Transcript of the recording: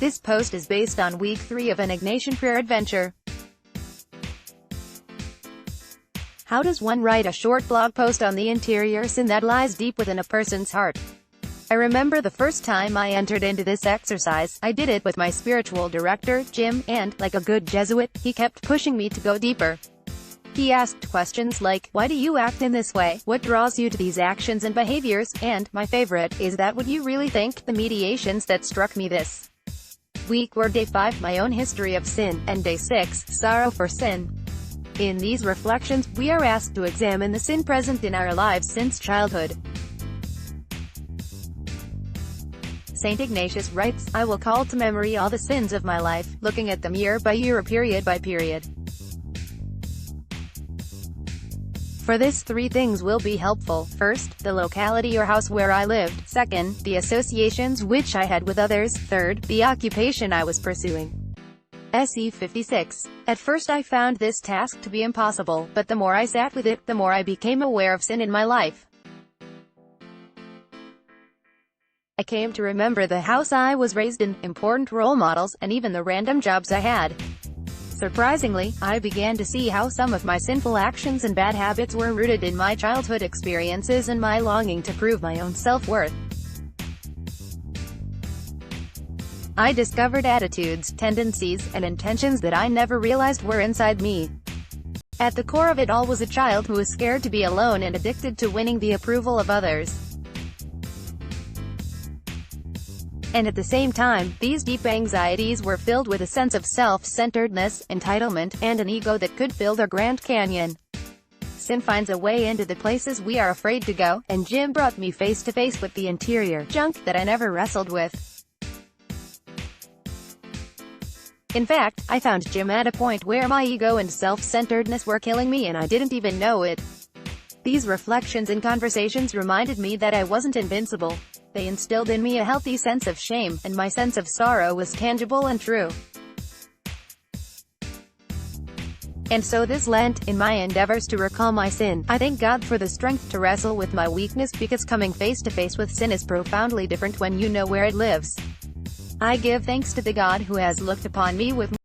This post is based on week 3 of an Ignatian prayer adventure. How does one write a short blog post on the interior sin that lies deep within a person's heart? I remember the first time I entered into this exercise. I did it with my spiritual director, Jim, and, like a good Jesuit, he kept pushing me to go deeper. He asked questions like, why do you act in this way? What draws you to these actions and behaviors? And, my favorite, is that what you really think? The mediations that struck me this week were Day 5, my own history of sin, and Day 6, sorrow for sin. In these reflections, we are asked to examine the sin present in our lives since childhood. St. Ignatius writes, I will call to memory all the sins of my life, looking at them year by year or period by period. For this, 3 things will be helpful. First, the locality or house where I lived. Second, the associations which I had with others. Third, the occupation I was pursuing. SE 56. At first I found this task to be impossible, but the more I sat with it, the more I became aware of sin in my life. I came to remember the house I was raised in, important role models, and even the random jobs I had. Surprisingly, I began to see how some of my sinful actions and bad habits were rooted in my childhood experiences and my longing to prove my own self-worth. I discovered attitudes, tendencies, and intentions that I never realized were inside me. At the core of it all was a child who was scared to be alone and addicted to winning the approval of others. And at the same time, these deep anxieties were filled with a sense of self-centeredness, entitlement, and an ego that could fill the Grand Canyon. Sin finds a way into the places we are afraid to go, and Jim brought me face to face with the interior junk that I never wrestled with. In fact, I found Jim at a point where my ego and self-centeredness were killing me and I didn't even know it. These reflections and conversations reminded me that I wasn't invincible. They instilled in me a healthy sense of shame, and my sense of sorrow was tangible and true. And so this Lent, in my endeavors to recall my sin, I thank God for the strength to wrestle with my weakness, because coming face to face with sin is profoundly different when you know where it lives. I give thanks to the God who has looked upon me with